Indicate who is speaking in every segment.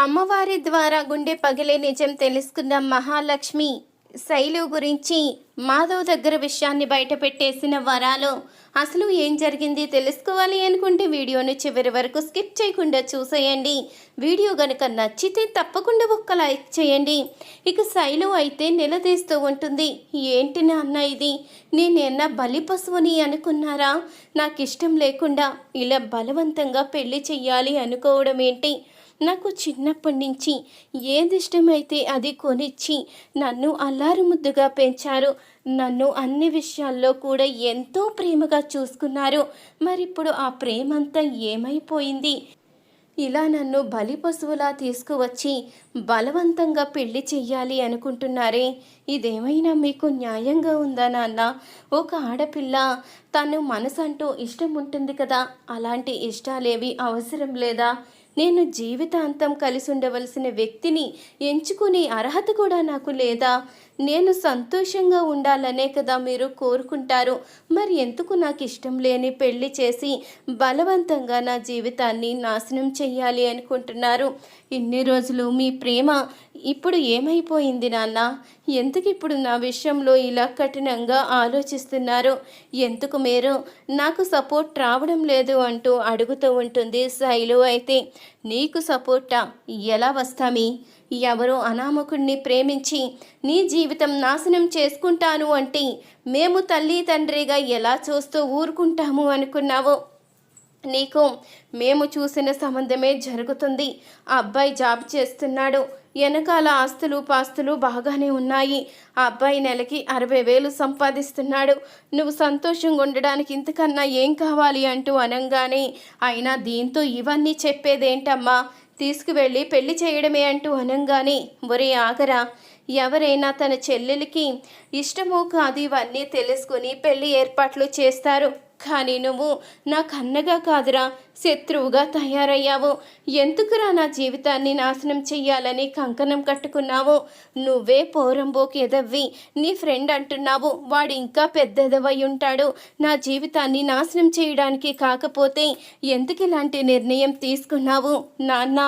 Speaker 1: అమ్మవారి ద్వారా గుండె పగిలే నిజం తెలుసుకున్న మహాలక్ష్మి శైలు గురించి మాధవ్ దగ్గర విషయాన్ని బయటపెట్టేసిన వరాలు. అసలు ఏం జరిగింది తెలుసుకోవాలి అనుకుంటే వీడియోని చివరి వరకు స్కిప్ చేయకుండా చూసేయండి. వీడియో గనుక నచ్చితే తప్పకుండా ఒక్క లైక్ చేయండి. ఇక శైలు అయితే నిలదీస్తూ ఉంటుంది. ఏంటి నాన్న ఇది, నేనేనా బలి పశువుని అనుకున్నారా? నాకు ఇష్టం లేకుండా ఇలా బలవంతంగా పెళ్లి చెయ్యాలి అనుకోవడం ఏంటి? నాకు చిన్నప్పటి నుంచి ఏది ఇష్టమైతే అది కొనిచ్చి నన్ను అల్లారు ముద్దుగా పెంచారు. నన్ను అన్ని విషయాల్లో కూడా ఎంతో ప్రేమగా చూసుకున్నారు. మరిప్పుడు ఆ ప్రేమంతా ఏమైపోయింది? ఇలా నన్ను బలి పశువులా తీసుకువచ్చి బలవంతంగా పెళ్లి చెయ్యాలి అనుకుంటున్నారే, ఇదేమైనా మీకు న్యాయంగా ఉందా నాన్న? ఒక ఆడపిల్ల తను మనసంటూ ఇష్టం ఉంటుంది కదా, అలాంటి ఇష్టాలేవి అవసరం లేదా? నేను జీవితాంతం కలిసి ఉండవలసిన వ్యక్తిని ఎంచుకునే అర్హత కూడా నాకు లేదా? నేను సంతోషంగా ఉండాలనే కదా మీరు కోరుకుంటారు. మరి ఎందుకు నాకు ఇష్టం లేని పెళ్లి చేసి బలవంతంగా నా జీవితాన్ని నాశనం చెయ్యాలి అనుకుంటున్నారు? ఇన్ని రోజులు మీ ప్రేమ ఇప్పుడు ఏమైపోయింది నాన్న? ఎందుకు ఇప్పుడు నా విషయంలో ఇలా కఠినంగా ఆలోచిస్తున్నారు? ఎందుకు మీరు నాకు సపోర్ట్ రావడం లేదు అంటూ అడుగుతూ ఉంటుంది శైలు. అయితే నీకు సపోర్టా? ఎలా వస్తామి? ఎవరో అనామకుడిని ప్రేమించి నీ జీవితం నాశనం చేసుకుంటాను అంటే మేము తల్లి తండ్రిగా ఎలా చూస్తూ ఊరుకుంటాము అనుకున్నావో? నీకు మేము చూసిన సంబంధమే జరుగుతుంది. ఆ అబ్బాయి జాబ్ చేస్తున్నాడు, వెనకాల ఆస్తులు పాస్తులు బాగానే ఉన్నాయి. ఆ అబ్బాయి నెలకి 60,000 సంపాదిస్తున్నాడు. నువ్వు సంతోషంగా ఉండడానికి ఇంతకన్నా ఏం కావాలి అంటూ అనంగానే, అయినా దీంతో ఇవన్నీ చెప్పేదేంటమ్మా, తీసుకువెళ్ళి పెళ్లి చేయడమే అంటూ అనంగానే, ఒరే ఆగరా, ఎవరైనా తన చెల్లెలికి ఇష్టమో కాదు ఇవన్నీ తెలుసుకుని పెళ్లి ఏర్పాట్లు చేస్తారు. కానీ నువ్వు నా కన్నగా కాదురా, శత్రువుగా తయారయ్యావు. ఎందుకురా నా జీవితాన్ని నాశనం చెయ్యాలని కంకణం కట్టుకున్నావు? నువ్వే పోరంబోకి ఎదవ్వి నీ ఫ్రెండ్ అంటున్నావు, వాడు ఇంకా పెద్దదవై ఉంటాడు. నా జీవితాన్ని నాశనం చేయడానికి కాకపోతే ఎందుకు ఇలాంటి నిర్ణయం తీసుకున్నావు? నాన్న,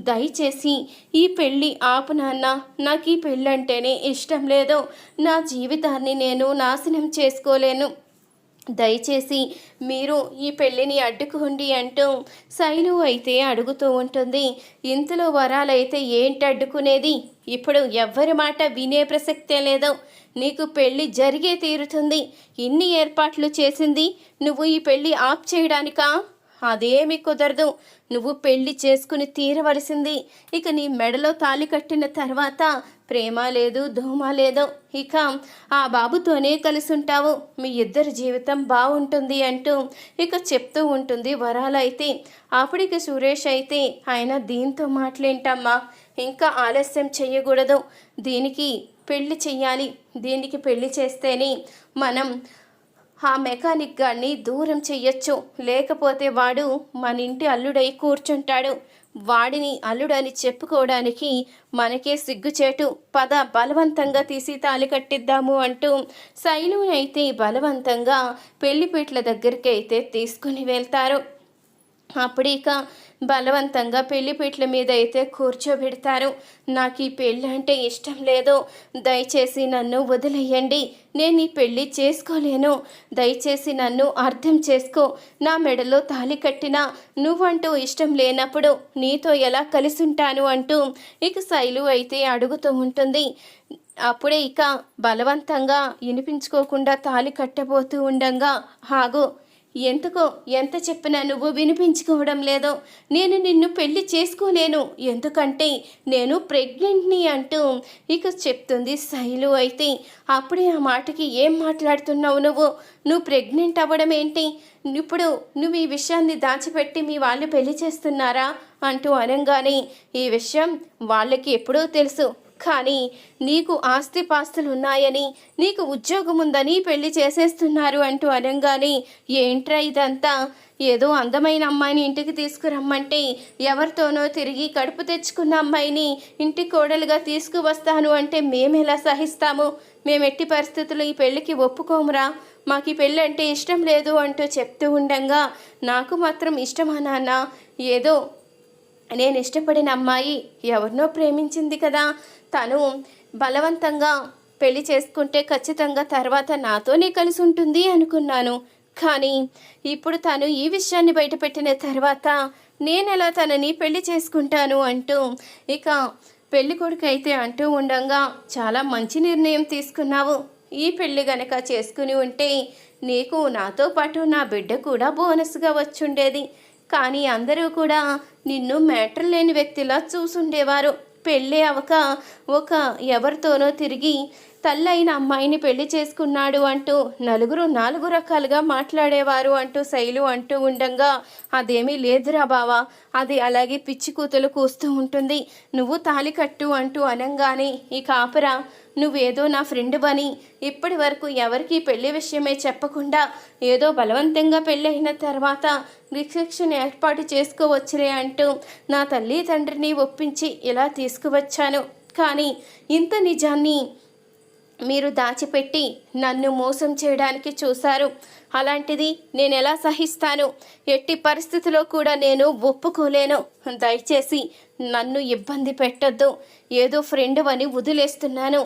Speaker 1: దయచేసి ఈ పెళ్ళి ఆపు నాన్న. నాకు ఈ పెళ్ళంటేనే ఇష్టం లేదు. నా జీవితాన్ని నేను నాశనం చేసుకోలేను. దయచేసి మీరు ఈ పెళ్ళిని అడ్డుకోండి అంటూ శైలు అయితే అడుగుతూ ఉంటుంది. ఇంతలో వరాలైతే ఏంటి అడ్డుకునేది? ఇప్పుడు ఎవ్వరి మాట వినే ప్రసక్తే లేదు. నీకు పెళ్ళి జరిగే తీరుతుంది. ఇన్ని ఏర్పాట్లు చేసింది నువ్వు ఈ పెళ్ళి ఆప్ చేయడానికా? అదేమి కుదరదు. నువ్వు పెళ్లి చేసుకుని తీరవలసింది. ఇక నీ మెడలో తాళి కట్టిన తర్వాత ప్రేమ లేదు, ధూమ లేదు. ఇక ఆ బాబుతోనే కలిసి ఉంటావు. మీ ఇద్దరి జీవితం బాగుంటుంది అంటూ ఇక చెప్తూ ఉంటుంది వరాలైతే. అప్పటికి సురేష్ అయితే, ఆయన దీంతో మాటలేంటమ్మా, ఇంకా ఆలస్యం చెయ్యకూడదు. దీనికి పెళ్లి చెయ్యాలి. దీనికి పెళ్లి చేస్తేనే మనం ఆ మెకానిక్ గారిని దూరం చెయ్యొచ్చు. లేకపోతే వాడు మన ఇంటి అల్లుడై కూర్చుంటాడు. వాడిని అల్లుడని చెప్పుకోవడానికి మనకే సిగ్గుచేటు. పద, బలవంతంగా తీసి తాళి కట్టిద్దాము అంటూ శైలునైతే బలవంతంగా పెళ్లిపీట్ల దగ్గరికి అయితే తీసుకుని వెళ్తారు. అప్పుడిక బలవంతంగా పెళ్లిపీట్ల మీద అయితే కూర్చోబెడతారు. నాకు ఈ పెళ్ళి అంటే ఇష్టం లేదు. దయచేసి నన్ను వదిలేయండి. నేను ఈ పెళ్ళి చేసుకోలేను. దయచేసి నన్ను అర్థం చేసుకో. నా మెడలో తాళి కట్టినా నువ్వంటూ ఇష్టం లేనప్పుడు నీతో ఎలా కలిసి ఉంటాను అంటూ ఇక శైలు అయితే అడుగుతూ ఉంటుంది. అప్పుడే ఇక బలవంతంగా వినిపించుకోకుండా తాళి కట్టబోతూ ఉండంగా, ఆగు, ఎందుకో ఎంత చెప్పినా నువ్వు వినిపించుకోవడం లేదో. నేను నిన్ను పెళ్లి చేసుకోలేను, ఎందుకంటే నేను ప్రెగ్నెంట్ని అంటూ ఇక చెప్తుంది శైలు అయితే. అప్పుడే ఆ మాటకి ఏం మాట్లాడుతున్నావు నువ్వు ప్రెగ్నెంట్ అవ్వడం ఏంటి? ఇప్పుడు నువ్వు ఈ విషయాన్ని దాచిపెట్టి మీ వాళ్ళు పెళ్లి చేస్తున్నారా అంటూ అనగానే, ఈ విషయం వాళ్ళకి ఎప్పుడో తెలుసు, కానీ నీకు ఆస్తిపాస్తులు ఉన్నాయని, నీకు ఉద్యోగం ఉందని పెళ్లి చేసేస్తున్నారు అంటూ అనగానే, ఏంట్రా ఇదంతా? ఏదో అందమైన అమ్మాయిని ఇంటికి తీసుకురమ్మంటే ఎవరితోనో తిరిగి కడుపు తెచ్చుకున్న అమ్మాయిని ఇంటి కోడలుగా తీసుకువస్తాను అంటే మేమెలా సహిస్తాము? మేమెట్టి పరిస్థితుల్లో ఈ పెళ్ళికి ఒప్పుకోమురా. మాకు ఈ పెళ్ళి అంటే ఇష్టం లేదు అంటూ చెప్తూ ఉండంగా, నాకు మాత్రం ఇష్టమా నాన్న? ఏదో నేను ఇష్టపడిన అమ్మాయి ఎవరినో ప్రేమించింది కదా, తను బలవంతంగా పెళ్లి చేసుకుంటే ఖచ్చితంగా తర్వాత నాతోనే కలిసి ఉంటుంది అనుకున్నాను. కానీ ఇప్పుడు తను ఈ విషయాన్ని బయటపెట్టిన తర్వాత నేనెలా తనని పెళ్లి చేసుకుంటాను అంటూ ఇక పెళ్లి కొడుకు అయితే అంటూ ఉండగా, చాలా మంచి నిర్ణయం తీసుకున్నావు. ఈ పెళ్లి గనక చేసుకుని ఉంటే నీకు నాతో పాటు నా బిడ్డ కూడా బోనస్గా వచ్చుండేది. కానీ అందరూ కూడా నిన్ను మ్యాటర్ లేని వ్యక్తిలా చూసుండేవారు. పెళ్ళి అవక ఒక ఎవరితోనో తిరిగి తల్లైన అమ్మాయిని పెళ్లి చేసుకున్నాడు అంటూ నలుగురు నాలుగు రకాలుగా మాట్లాడేవారు అంటూ శైలు అంటూ ఉండగా, అదేమీ లేదురా బావా, అది అలాగే పిచ్చి కూతులు కూస్తూ ఉంటుంది. నువ్వు తాళి కట్టు అంటూ అనంగానే, ఇక ఆపరా, నువ్వేదో నా ఫ్రెండ్ అని ఇప్పటి వరకు ఎవరికి పెళ్లి విషయమే చెప్పకుండా ఏదో బలవంతంగా పెళ్ళి అయిన తర్వాత రిసెప్షన్ ఏర్పాటు చేసుకోవచ్చులే అంటూ నా తల్లి తండ్రిని ఒప్పించి ఇలా తీసుకువచ్చాను. కానీ ఇంత నిజాన్ని మీరు దాచిపెట్టి నన్ను మోసం చేయడానికి చూశారు. అలాంటిది నేను ఎలా సహిస్తాను? ఎట్టి పరిస్థితిలో కూడా నేను ఒప్పుకోలేను. దయచేసి నన్ను ఇబ్బంది పెట్టొద్దు. ఏదో ఫ్రెండ్ అని వదిలేస్తున్నాను.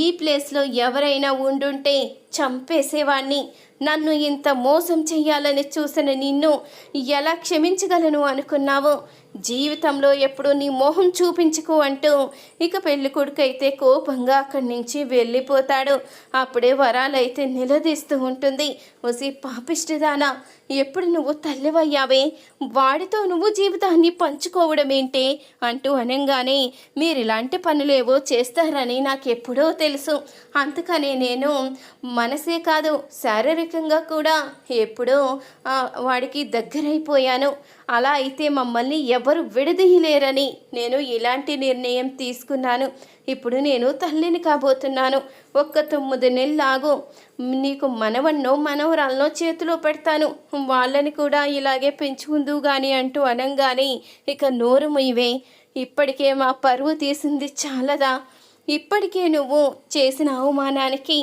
Speaker 1: ఈ ప్లేస్లో ఎవరైనా ఉండుంటే చంపేసేవాణ్ణి. నన్ను ఇంత మోసం చెయ్యాలని చూసిన నిన్ను ఎలా క్షమించగలను అనుకున్నావు? జీవితంలో ఎప్పుడు నీ మోహం చూపించుకు అంటూ ఇక పెళ్లి కొడుకైతే కోపంగా అక్కడి నుంచి వెళ్ళిపోతాడు. అప్పుడే వరాలైతే నిలదీస్తూ ఉంటుంది. ఒసి పాపిష్టిదానా, ఎప్పుడు నువ్వు తల్లివయ్యావే, వాడితో నువ్వు జీవితాన్ని పంచుకోవడం ఏంటి అంటూ అనగానే, మీరు ఇలాంటి పనులేవో చేస్తారని నాకెప్పుడో తెలుసు. అందుకనే నేను మనసే కాదు శారీరకంగా కూడా ఎప్పుడో వాడికి దగ్గరైపోయాను. అలా అయితే మమ్మల్ని ఎవరు విడదీయలేరని నేను ఇలాంటి నిర్ణయం తీసుకున్నాను. ఇప్పుడు నేను తల్లిని కాబోతున్నాను. ఒక్క 9 నెలలు ఆగు, నీకు మనవన్నో మనవరాలనో చేతిలో పెడతాను. వాళ్ళని కూడా ఇలాగే పెంచుకుందు కానీ అంటూ అనంగానే, ఇక నోరు ముయ్యవే, ఇప్పటికే మా పరువు తీసింది చాలదా? ఇప్పటికే నువ్వు చేసిన అవమానానికి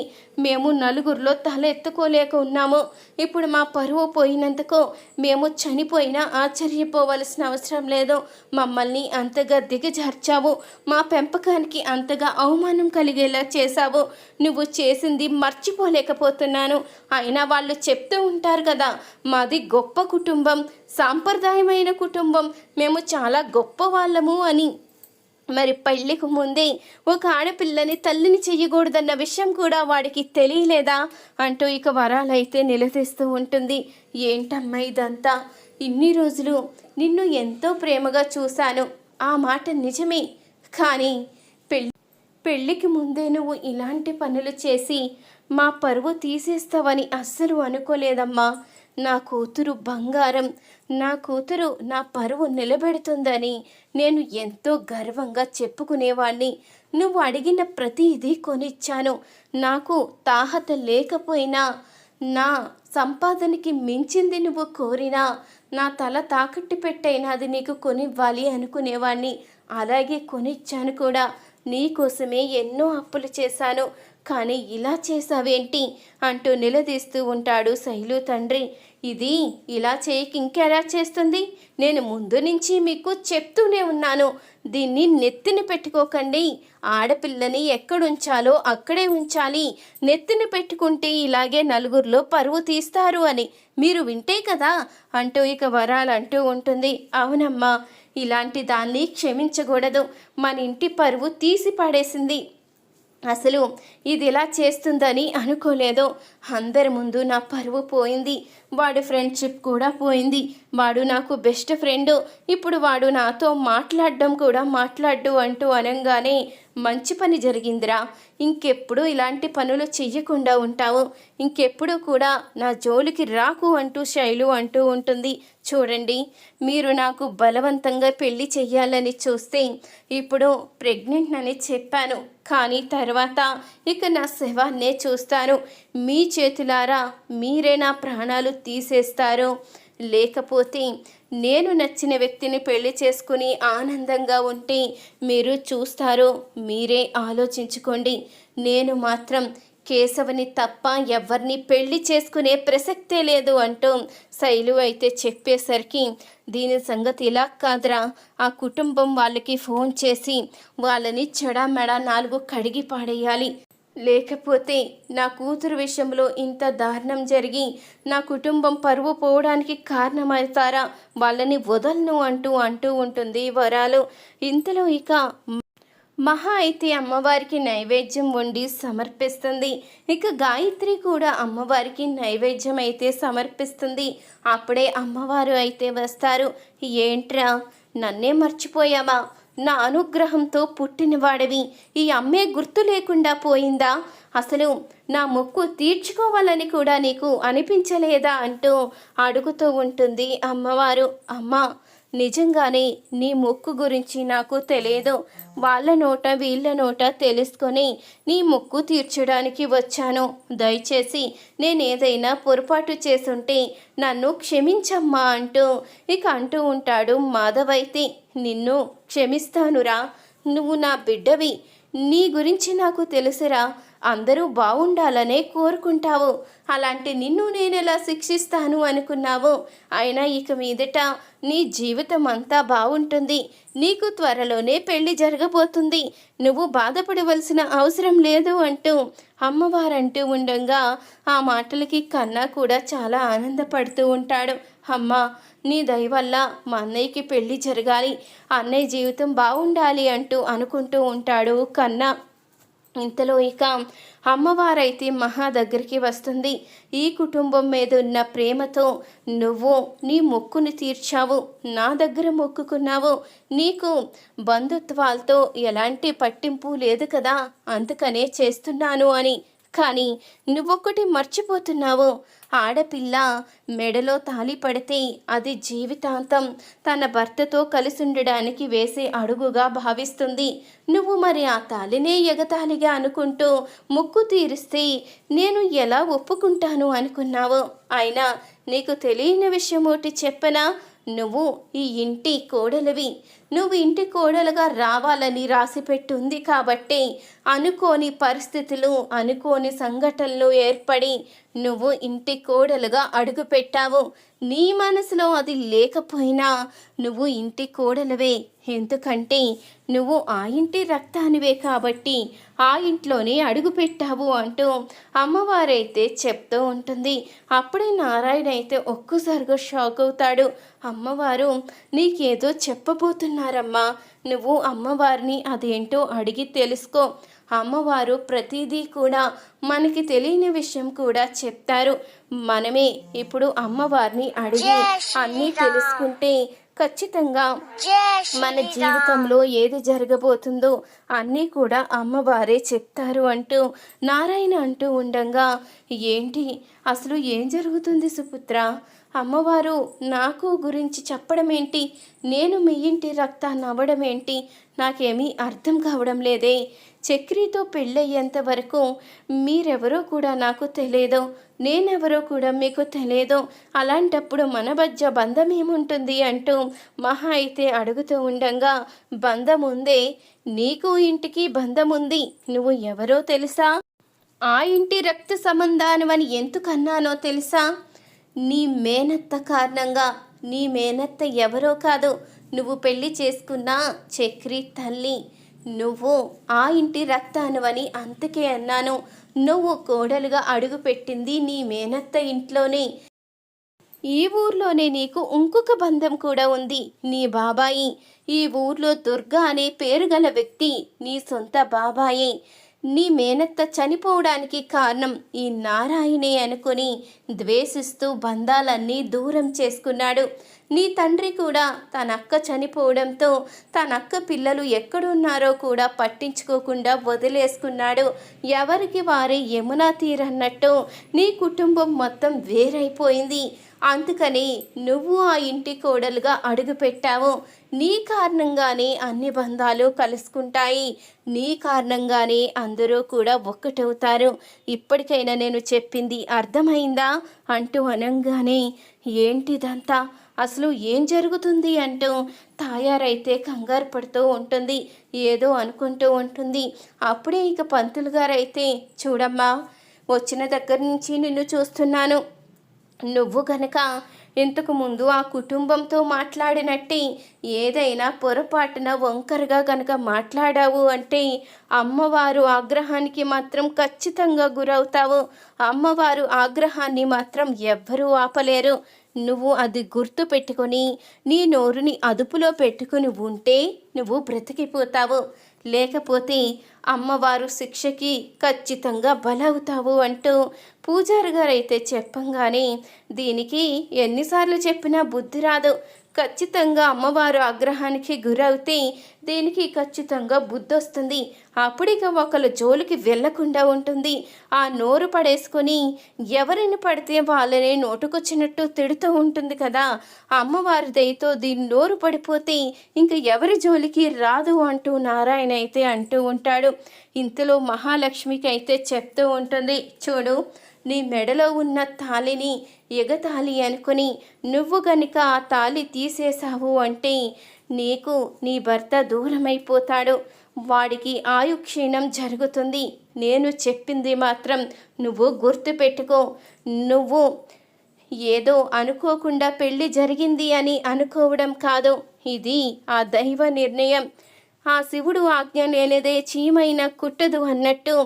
Speaker 1: మేము నలుగురిలో తల ఎత్తుకోలేక ఉన్నాము. ఇప్పుడు మా పరువు పోయినందుకు మేము చనిపోయినా ఆశ్చర్యపోవలసిన అవసరం లేదు. మమ్మల్ని అంతగా దిగజార్చావు, మా పెంపకానికి అంతగా అవమానం కలిగేలా చేశావు. నువ్వు చేసింది మర్చిపోలేకపోతున్నాను. అయినా వాళ్ళు చెప్తూ ఉంటారు కదా, మాది గొప్ప కుటుంబం, సాంప్రదాయమైన కుటుంబం, మేము చాలా గొప్ప వాళ్ళము అని. మరి పెళ్ళికి ముందే ఒక ఆడపిల్లని తల్లిని చెయ్యకూడదన్న విషయం కూడా వాడికి తెలియలేదా అంటూ ఇక వరాలైతే నిలదీస్తూ ఉంటుంది. ఏంటమ్మా ఇదంతా? ఇన్ని రోజులు నిన్ను ఎంతో ప్రేమగా చూశాను, ఆ మాట నిజమే. కానీ పెళ్ళికి ముందే నువ్వు ఇలాంటి పనులు చేసి మా పరువు తీసేస్తావని అస్సలు అనుకోలేదమ్మా. నా కూతురు బంగారం, నా కూతురు నా పరువు నిలబెడుతుందని నేను ఎంతో గర్వంగా చెప్పుకునేవాణ్ణి. నువ్వు అడిగిన ప్రతిదీ కొనిచ్చాను. నాకు తాహత లేకపోయినా, నా సంపాదనకి మించింది నువ్వు కోరినా, నా తల తాకట్టు పెట్టైనా అది నీకు కొనివ్వాలి అనుకునేవాణ్ణి. అలాగే కొనిచ్చాను కూడా. నీకోసమే ఎన్నో అప్పులు చేశాను, కానీ ఇలా చేసావేంటి అంటూ నిలదీస్తూ ఉంటాడు శైలు తండ్రి. ఇది ఇలా చేయకి ఇంకెలా చేస్తుంది? నేను ముందు నుంచి మీకు చెప్తూనే ఉన్నాను, దీన్ని నెత్తిన పెట్టుకోకండి. ఆడపిల్లని ఎక్కడుంచాలో అక్కడే ఉంచాలి. నెత్తిన పెట్టుకుంటే ఇలాగే నలుగురిలో పరువు తీస్తారు అని మీరు వింటే కదా అంటూ ఇక వరాలు అంటూ ఉంటుంది. అవునమ్మా, ఇలాంటి దాన్ని క్షమించకూడదు. మన ఇంటి పరువు తీసి పడేసింది. అసలు ఇది ఇలా చేస్తుందని అనుకోలేదు. అందరి ముందు నా పరువు పోయింది, వాడి ఫ్రెండ్షిప్ కూడా పోయింది. వాడు నాకు బెస్ట్ ఫ్రెండ్, ఇప్పుడు వాడు నాతో మాట్లాడడం కూడా మాట్లాడు అంటూ అనగానే, మంచి పని జరిగిందిరా, ఇంకెప్పుడు ఇలాంటి పనులు చెయ్యకుండా ఉంటావు, ఇంకెప్పుడు కూడా నా జోలికి రాకు అంటూ శైలు అంటూ ఉంటుంది. చూడండి, మీరు నాకు బలవంతంగా పెళ్లి చెయ్యాలని చూస్తే ఇప్పుడు ప్రెగ్నెంట్ అని చెప్పాను, కానీ తర్వాత ఇక నా శవాన్నే చూస్తాను. మీ చేతులారా మీరే నా ప్రాణాలు తీసేస్తారు, లేకపోతే నేను నచ్చిన వ్యక్తిని పెళ్లి చేసుకుని ఆనందంగా ఉంటే మీరు చూస్తారో మీరే ఆలోచించుకోండి. నేను మాత్రం కేశవని తప్ప ఎవరిని పెళ్లి చేసుకునే ప్రసక్తే లేదు అంటూ శైలు అయితే చెప్పేసరికి దీని సంగతి ఇలా కాదురా, ఆ కుటుంబం వాళ్ళకి ఫోన్ చేసి వాళ్ళని చెడామెడా 4 కడిగి పాడేయాలి. లేకపోతే నా కూతురు విషయంలో ఇంత దారుణం జరిగి నా కుటుంబం పరువు పోవడానికి కారణమవుతారా, వాళ్ళని వదలను అంటూ అంటూ ఉంటుంది వరాలు. ఇంతలో ఇక మహా అయితే అమ్మవారికి నైవేద్యం వండి సమర్పిస్తుంది. ఇక గాయత్రి కూడా అమ్మవారికి నైవేద్యం అయితే సమర్పిస్తుంది. అప్పుడే అమ్మవారు అయితే వస్తారు. ఏంట్రా, నన్నే మర్చిపోయావా? నా అనుగ్రహంతో పుట్టినవాడివి, ఈ అమ్మే గుర్తు లేకుండా పోయిందా? అసలు నా మొక్కు తీర్చుకోవాలని కూడా నీకు అనిపించలేదా అంటూ అడుగుతూ ఉంటుంది అమ్మవారు. అమ్మ, నిజంగానే నీ మొక్కు గురించి నాకు తెలియదు. వాళ్ళ నోట వీళ్ళ నోట తెలుసుకొని నీ మొక్కు తీర్చడానికి వచ్చాను. దయచేసి నేనేదైనా పొరపాటు చేసుంటే నన్ను క్షమించమ్మా అంటూ ఇక అంటూ ఉంటాడు మాధవైతే. నిన్ను క్షమిస్తానురా, నువ్వు నా బిడ్డవి, నీ గురించి నాకు తెలుసురా. అందరూ బాగుండాలనే కోరుకుంటావు. అలాంటి నిన్ను నేనెలా శిక్షిస్తాను అనుకున్నావు? అయినా ఇక మీదట నీ జీవితం అంతా బాగుంటుంది. నీకు త్వరలోనే పెళ్లి జరగబోతుంది. నువ్వు బాధపడవలసిన అవసరం లేదు అంటూ అమ్మవారంటూ ఉండగా ఆ మాటలకి కన్నా కూడా చాలా ఆనందపడుతూ ఉంటాడు. అమ్మ, నీ దయ వల్ల మా అన్నయ్యకి పెళ్లి జరగాలి, అన్నయ్య జీవితం బాగుండాలి అంటూ అనుకుంటూ ఉంటాడు కన్నా. ఇంతలో ఇక అమ్మవారైతే మహా దగ్గరికి వస్తుంది. ఈ కుటుంబం మీద ఉన్న ప్రేమతో నువ్వు నీ మొక్కుని తీర్చావు, నా దగ్గర మొక్కుకున్నావు. నీకు బంధుత్వాలతో ఎలాంటి పట్టింపు లేదు కదా, అందుకనే చేస్తున్నాను అని. కానీ నువ్వొక్కటి మర్చిపోతున్నావు. ఆడపిల్ల మెడలో తాళి పడితే అది జీవితాంతం తన భర్తతో కలిసి ఉండడానికి వేసే అడుగుగా భావిస్తుంది. నువ్వు మరి ఆ తాళినే ఎగతాళిగా అనుకుంటూ ముక్కు తీరిస్తే నేను ఎలా ఒప్పుకుంటాను అనుకున్నావు? అయినా నీకు తెలియని విషయం ఒకటి చెప్పనా? నువ్వు ఈ ఇంటి కోడలివి. నువ్వు ఇంటి కోడలుగా రావాలని రాసిపెట్టుంది కాబట్టి అనుకోని పరిస్థితులు, అనుకోని సంఘటనలు ఏర్పడి నువ్వు ఇంటి కోడలుగా అడుగుపెట్టావు. నీ మనసులో అది లేకపోయినా నువ్వు ఇంటి కోడలవే. ఎందుకంటే నువ్వు ఆ ఇంటి రక్తానివే కాబట్టి ఆ ఇంట్లోనే అడుగుపెట్టావు అంటూ అమ్మవారైతే చెప్తూ ఉంటుంది. అప్పుడే నారాయణ అయితే ఒక్కసారిగా షాక్ అవుతాడు. అమ్మవారు నీకేదో చెప్పబోతున్నారమ్మా, నువ్వు అమ్మవారిని అదేంటో అడిగి తెలుసుకో. అమ్మవారు ప్రతిదీ కూడా మనకి తెలియని విషయం కూడా చెప్తారు. మనమే ఇప్పుడు అమ్మవారిని అడిగి అన్నీ తెలుసుకుంటే ఖచ్చితంగా మన జీవితంలో ఏది జరగబోతుందో అన్నీ కూడా అమ్మవారే చెప్తారు అంటూ నారాయణ అంటూ ఉండగా, ఏంటి అసలు ఏం జరుగుతుంది సుపుత్ర? అమ్మవారు నాకు గురించి చెప్పడం ఏంటి? నేను మీ ఇంటి రక్తాన్ని అవ్వడం ఏంటి? నాకేమీ అర్థం కావడం లేదే. చక్రితో పెళ్ళయ్యేంత వరకు మీరెవరో కూడా నాకు తెలియదు, నేనెవరో కూడా మీకు తెలియదు. అలాంటప్పుడు మన మధ్య బంధం ఏముంటుంది అంటూ మహా అయితే అడుగుతూ ఉండగా, బంధం ఉందే, నీకు ఇంటికి బంధం ఉంది. నువ్వు ఎవరో తెలుసా? ఆ ఇంటి రక్త సంబంధానమని ఎందుకన్నానో తెలుసా? నీ మేనత్త కారణంగా. నీ మేనత్త ఎవరో కాదు, నువ్వు పెళ్లి చేసుకున్న చక్రి తల్లి. నువ్వు ఆ ఇంటి రక్తానువని అంతకే అన్నాను. నువ్వు కోడలుగా అడుగుపెట్టింది నీ మేనత్త ఇంట్లోనే. ఈ ఊర్లోనే నీకు ఇంకొక బంధం కూడా ఉంది, నీ బాబాయి. ఈ ఊర్లో దుర్గా అనే పేరు గల వ్యక్తి నీ సొంత బాబాయే. నీ మేనత్త చనిపోవడానికి కారణం ఈ నారాయణే అనుకుని ద్వేషిస్తూ బంధాలన్నీ దూరం చేసుకున్నాడు. నీ తండ్రి కూడా తన అక్క చనిపోవడంతో తన అక్క పిల్లలు ఎక్కడున్నారో కూడా పట్టించుకోకుండా వదిలేసుకున్నాడు. ఎవరికి వారే యమునా తీరన్నట్టు నీ కుటుంబం మొత్తం వేరైపోయింది. అందుకని నువ్వు ఆ ఇంటి కోడలుగా అడుగుపెట్టావు. నీ కారణంగానే అన్ని బంధాలు కలుసుకుంటాయి. నీ కారణంగానే అందరూ కూడా ఒక్కటవుతారు. ఇప్పటికైనా నేను చెప్పింది అర్థమైందా అంటూ అనంగానే, ఏంటిదంతా, అసలు ఏం జరుగుతుంది అంటూ తాయారైతే కంగారు పడుతూ ఉంటుంది, ఏదో అనుకుంటూ ఉంటుంది. అప్పుడే ఇక పంతులు గారైతే, చూడమ్మా, వచ్చిన దగ్గర నుంచి నిన్ను చూస్తున్నాను. నువ్వు గనక ఇంతకు ముందు ఆ కుటుంబంతో మాట్లాడినట్టే ఏదైనా పొరపాటున వంకరగా గనక మాట్లాడావు అంటే అమ్మవారు ఆగ్రహానికి మాత్రం ఖచ్చితంగా గురవుతావు. అమ్మవారు ఆగ్రహాన్ని మాత్రం ఎవ్వరూ ఆపలేరు. నువ్వు అది గుర్తు పెట్టుకొని నీ నోరుని అదుపులో పెట్టుకుని ఉంటే నువ్వు బ్రతికిపోతావు. లేకపోతే అమ్మవారు శిక్షకి ఖచ్చితంగా బలవుతావు అంటూ పూజారి గారు అయితే చెప్పంగానే దీనికి ఎన్నిసార్లు చెప్పినా బుద్ధి రాదు. ఖచ్చితంగా అమ్మవారు ఆగ్రహానికి గురవుతే దీనికి ఖచ్చితంగా బుద్ధి వస్తుంది. అప్పుడిక ఒకళ్ళ జోలికి వెళ్లకుండా ఉంటుంది. ఆ నోరు పడేసుకొని ఎవరిని పడితే వాళ్ళని నోటుకొచ్చినట్టు తిడుతూ ఉంటుంది కదా. అమ్మవారి దయతో దీని నోరు పడిపోతే ఇంక ఎవరి జోలికి రాదు అంటూ నారాయణ అయితే అంటూ ఉంటాడు. ఇంతలో మహాలక్ష్మికి అయితే చెప్తూ ఉంటుంది, చూడు నీ మెడలో ఉన్న తాళిని ఎగతాళి అనుకుని నువ్వు గనుక ఆ తాళి తీసేశావు అంటే నీకు నీ భర్త దూరమైపోతాడు. వాడికి ఆయుక్షీణం జరుగుతుంది. నేను చెప్పింది మాత్రం నువ్వు గుర్తుపెట్టుకో. నువ్వు ఏదో అనుకోకుండా పెళ్లి జరిగింది అని అనుకోవడం కాదు, ఇది ఆ దైవ నిర్ణయం. ఆ శివుడు ఆజ్ఞ లేనిదే చీమైన కుట్టదు అన్నట్టు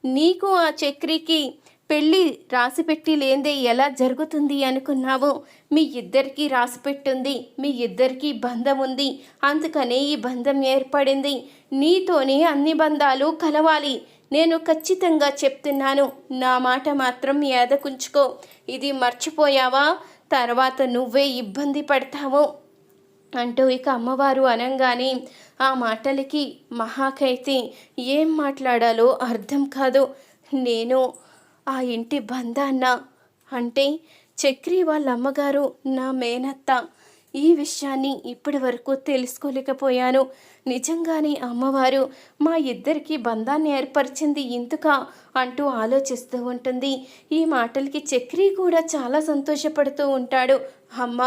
Speaker 1: నీకు ఆ చక్రికి పెళ్ళి రాసిపెట్టి లేందే ఎలా జరుగుతుంది అనుకున్నావు? మీ ఇద్దరికీ రాసిపెట్టుంది, మీ ఇద్దరికీ బంధం ఉంది. అందుకనే ఈ బంధం ఏర్పడింది. నీతోనే అన్ని బంధాలు కలవాలి. నేను ఖచ్చితంగా చెప్తున్నాను, నా మాట మాత్రం ఏదకుంచుకో. ఇది మర్చిపోయావా తర్వాత నువ్వే ఇబ్బంది పడతావు అంటూ ఇక అమ్మవారు అనంగానే ఆ మాటలకి మహాకైతే ఏం మాట్లాడాలో అర్థం కాదు. నేను ఆ ఇంటి బంధాన్న అంటే చక్రి వాళ్ళ అమ్మగారు నా మేనత్త. ఈ విషయాన్ని ఇప్పటి వరకు తెలుసుకోలేకపోయాను. నిజంగానే అమ్మవారు మా ఇద్దరికి బంధాన్ని ఏర్పరిచింది ఇందుకా అంటూ ఆలోచిస్తూ ఉంటుంది. ఈ మాటలకి చక్రి కూడా చాలా సంతోషపడుతూ ఉంటాడు. అమ్మ,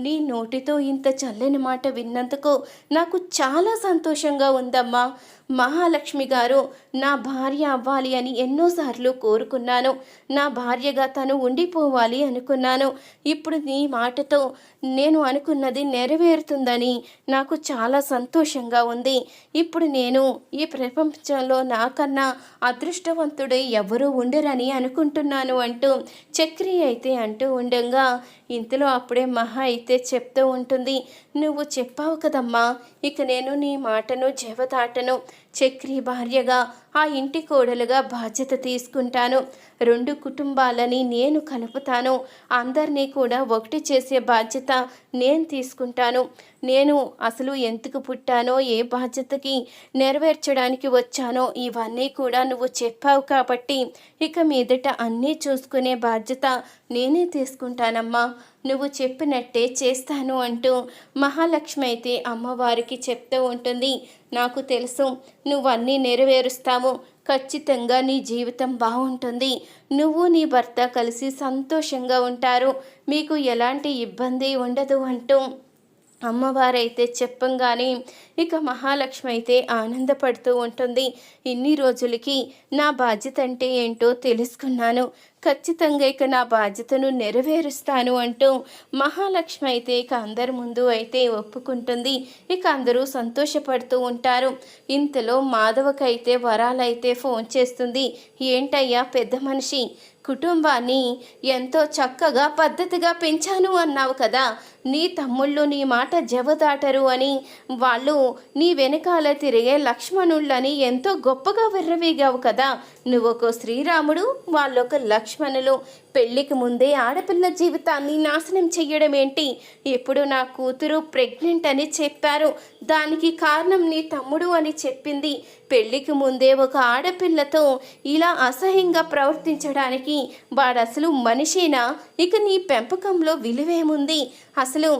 Speaker 1: నీ నోటితో ఇంత చల్లని మాట విన్నందుకు నాకు చాలా సంతోషంగా ఉందమ్మా. మహాలక్ష్మి గారు నా భార్య అవ్వాలి అని ఎన్నోసార్లు కోరుకున్నాను. నా భార్యగా తను ఉండిపోవాలి అనుకున్నాను. ఇప్పుడు నీ మాటతో నేను అనుకున్నది నెరవేరుతుందని నాకు చాలా సంతోషంగా ఉంది. ఇప్పుడు నేను ఈ ప్రపంచంలో నాకన్నా అదృష్టవంతుడై ఎవరూ ఉండరని అనుకుంటున్నాను అంటూ చక్రి అయితే అంటూ ఉండగా ఇంతలో అప్పుడే మహా అయితే చెప్తూ ఉంటుంది, నువ్వు చెప్పావు కదమ్మా, ఇక నేను నీ మాటను జవదాటను. చక్రి భార్యగా ఆ ఇంటి కోడలుగా బాధ్యత తీసుకుంటాను. 2 కుటుంబాలని నేను కలుపుతాను. అందరినీ కూడా ఒకటి చేసే బాధ్యత నేను తీసుకుంటాను. నేను అసలు ఎందుకు పుట్టానో, ఏ బాధ్యతకి నెరవేర్చడానికి వచ్చానో ఇవన్నీ కూడా నువ్వు చెప్పావు కాబట్టి ఇక మీదట అన్నీ చూసుకునే బాధ్యత నేనే తీసుకుంటానమ్మా. నువ్వు చెప్పినట్టే చేస్తాను అంటూ మహాలక్ష్మి అయితే అమ్మవారికి చెప్తూ ఉంటుంది. నాకు తెలుసు నువ్వన్నీ నెరవేరుస్తావు. ఖచ్చితంగా నీ జీవితం బాగుంటుంది. నువ్వు నీ భర్త కలిసి సంతోషంగా ఉంటారు. మీకు ఎలాంటి ఇబ్బంది ఉండదు అంటూ అమ్మవారైతే చెప్పంగానే ఇక మహాలక్ష్మి అయితే ఆనందపడుతూ ఉంటుంది. ఇన్ని రోజులకి నా బాధ్యత అంటే ఏంటో తెలుసుకున్నాను. ఖచ్చితంగా ఇక నా బాధ్యతను నెరవేరుస్తాను అంటూ మహాలక్ష్మి అయితే ఇక అందరి ముందు అయితే ఒప్పుకుంటుంది. ఇక అందరూ సంతోషపడుతూ ఉంటారు. ఇంతలో మాధవకైతే వరాలైతే ఫోన్ చేస్తుంది. ఏంటయ్యా పెద్ద మనిషి, కుటుంబాన్ని ఎంతో చక్కగా పద్ధతిగా పెంచాను అన్నావు కదా, నీ తమ్ముళ్ళు నీ మాట జవదాటరు అని, వాళ్ళు నీ వెనకాల తిరిగే లక్ష్మణుళ్ళని ఎంతో గొప్పగా విర్రవీగావు కదా. నువ్వొక శ్రీరాముడు, వాళ్ళొక లక్ష్మణులు. పెళ్ళికి ముందే ఆడపిల్ల జీవితాన్ని నాశనం చెయ్యడం ఏంటి? ఇప్పుడు నా కూతురు ప్రెగ్నెంట్ అని చెప్పారు, దానికి కారణం నీ తమ్ముడు అని చెప్పింది. పెళ్ళికి ముందే ఒక ఆడపిల్లతో ఇలా అసహ్యంగా ప్రవర్తించడానికి వాడసలు మనిషేనా? ఇక నీ పెంపకంలో విలువేముంది? అసలు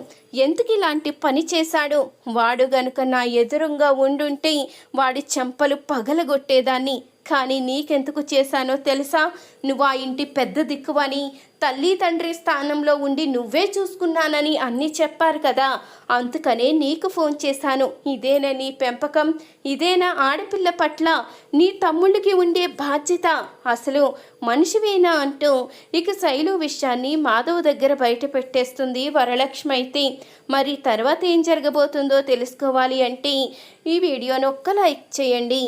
Speaker 1: ఎందుకు ఇలాంటి పని చేశాడు? వాడు గనుక నా ఎదురుగా ఉండుంటే వాడి చెంపలు పగలగొట్టేదాన్ని. కానీ నీకెందుకు చేశానో తెలుసా? నువ్వు ఆ ఇంటి పెద్ద దిక్కువని, తల్లి తండ్రి స్థానంలో ఉండి నువ్వే చూసుకున్నానని అన్నీ చెప్పారు కదా, అందుకనే నీకు ఫోన్ చేశాను. ఇదేనా నీ పెంపకం? ఇదేనా ఆడపిల్ల పట్ల నీ తమ్ముళ్ళకి ఉండే బాధ్యత? అసలు మనిషివేనా అంటూ ఇక శైలు విషయాన్ని మాధవ్ దగ్గర బయట పెట్టేస్తుంది వరలక్ష్మి. అయితే మరి తర్వాత ఏం జరగబోతుందో తెలుసుకోవాలి అంటే ఈ వీడియోను ఒక్క లైక్ చేయండి.